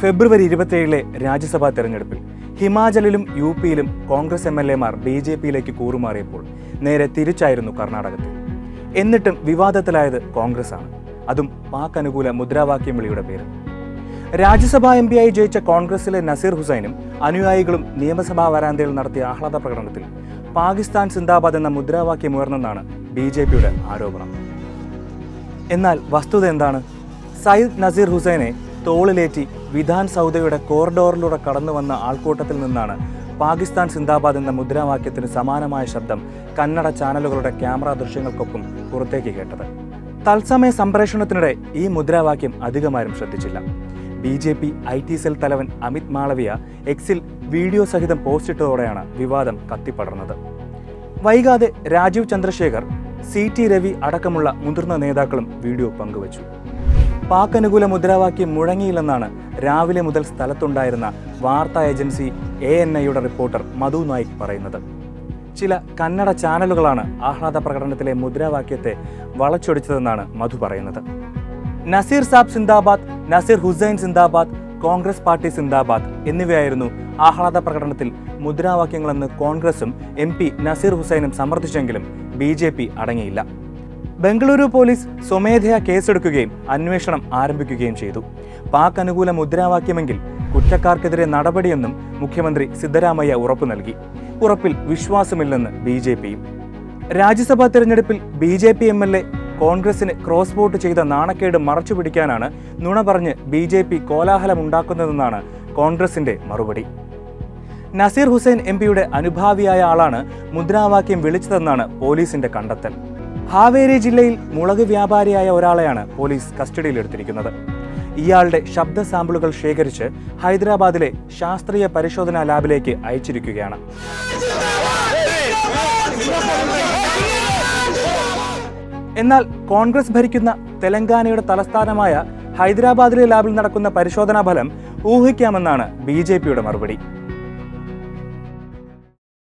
ഫെബ്രുവരി 27 രാജ്യസഭാ തെരഞ്ഞെടുപ്പിൽ ഹിമാചലിലും യു.പിയിലും കോൺഗ്രസ് എം.എൽ.എമാർ ബി.ജെ.പിയിലേക്ക് കൂറുമാറിയപ്പോൾ നേരെ തിരിച്ചായിരുന്നു കർണാടകത്തിൽ. എന്നിട്ടും വിവാദത്തിലായത് കോൺഗ്രസാണ്, അതും പാക് അനുകൂല മുദ്രാവാക്യം വിളിയുടെ പേരിൽ. രാജ്യസഭാ എം.പിയായി ജയിച്ച കോൺഗ്രസിലെ നസീർ ഹുസൈനും അനുയായികളും നിയമസഭാ വരാന്തയിൽ നടത്തിയ ആഹ്ലാദ പ്രകടനത്തിൽ പാകിസ്ഥാൻ സിന്ദാബാദ് എന്ന മുദ്രാവാക്യം ഉയർന്നെന്നാണ് ബി.ജെ.പിയുടെ ആരോപണം. എന്നാൽ വസ്തുത എന്താണ്? സയ്യിദ് നസീർ ഹുസൈനെ തോളിലേറ്റി വിധാൻ സൗദയുടെ കോറിഡോറിലൂടെ കടന്നു വന്ന ആൾക്കൂട്ടത്തിൽ നിന്നാണ് പാകിസ്ഥാൻ സിന്ദാബാദ് എന്ന മുദ്രാവാക്യത്തിന് സമാനമായ ശബ്ദം കന്നഡ ചാനലുകളുടെ ക്യാമറ ദൃശ്യങ്ങൾക്കൊപ്പം പുറത്തേക്ക് കേട്ടത്. തത്സമയ സംപ്രേഷണത്തിനിടെ ഈ മുദ്രാവാക്യം അധികമാരും ശ്രദ്ധിച്ചില്ല. ബി.ജെ.പി. IT സെൽ തലവൻ അമിത് മാളവിയ എക്സിൽ വീഡിയോ സഹിതം പോസ്റ്റിട്ടതോടെയാണ് വിവാദം കത്തിപ്പടർന്നത്. വൈകാതെ രാജീവ് ചന്ദ്രശേഖർ, CT രവി അടക്കമുള്ള മുതിർന്ന നേതാക്കളും വീഡിയോ പങ്കുവച്ചു. പാക് അനുകൂല മുദ്രാവാക്യം മുഴങ്ങിയില്ലെന്നാണ് രാവിലെ മുതൽ സ്ഥലത്തുണ്ടായിരുന്ന വാർത്താ ഏജൻസി ANIയുടെ റിപ്പോർട്ടർ മധു നായിക് പറയുന്നത്. ചില കന്നഡ ചാനലുകളാണ് ആഹ്ലാദ പ്രകടനത്തിലെ മുദ്രാവാക്യത്തെ വളച്ചൊടിച്ചതെന്നാണ് മധു പറയുന്നത്. നസീർ സാബ് സിന്ദാബാദ്, നസീർ ഹുസൈൻ സിന്ദാബാദ്, കോൺഗ്രസ് പാർട്ടി സിന്ദാബാദ് എന്നിവയായിരുന്നു ആഹ്ലാദ പ്രകടനത്തിൽ മുദ്രാവാക്യങ്ങളെന്ന് കോൺഗ്രസും MP നസീർ ഹുസൈനും സമർത്ഥിച്ചെങ്കിലും ബി.ജെ.പി. അടങ്ങിയില്ല. ബംഗളൂരു പോലീസ് സ്വമേധയാ കേസെടുക്കുകയും അന്വേഷണം ആരംഭിക്കുകയും ചെയ്തു. പാക് അനുകൂല മുദ്രാവാക്യമെങ്കിൽ കുറ്റക്കാർക്കെതിരെ നടപടിയെന്നും മുഖ്യമന്ത്രി സിദ്ധരാമയ്യ ഉറപ്പു നൽകി. ഉറപ്പിൽ വിശ്വാസമില്ലെന്ന് ബി.ജെ.പിയും. രാജ്യസഭാ തെരഞ്ഞെടുപ്പിൽ ബി.ജെ.പി. MLA കോൺഗ്രസിന് ക്രോസ് വോട്ട് ചെയ്ത നാണക്കേട് മറച്ചുപിടിക്കാനാണ് നുണ പറഞ്ഞ് ബി.ജെ.പി. കോലാഹലമുണ്ടാക്കുന്നതെന്നാണ് കോൺഗ്രസിന്റെ മറുപടി. നസീർ ഹുസൈൻ MP.യുടെ അനുഭാവിയായ ആളാണ് മുദ്രാവാക്യം വിളിച്ചതെന്നാണ് പോലീസിന്റെ കണ്ടെത്തൽ. ഹാവേരി ജില്ലയിൽ മുളക് വ്യാപാരിയായ ഒരാളെയാണ് പോലീസ് കസ്റ്റഡിയിലെടുത്തിരിക്കുന്നത്. ഇയാളുടെ ശബ്ദ സാമ്പിളുകൾ ശേഖരിച്ച് ഹൈദരാബാദിലെ ശാസ്ത്രീയ പരിശോധനാ ലാബിലേക്ക് അയച്ചിരിക്കുകയാണ്. എന്നാൽ കോൺഗ്രസ് ഭരിക്കുന്ന തെലങ്കാനയുടെ തലസ്ഥാനമായ ഹൈദരാബാദിലെ ലാബിൽ നടക്കുന്ന പരിശോധനാ ഫലം ഊഹിക്കാമെന്നാണ് ബി.ജെ.പിയുടെ മറുപടി.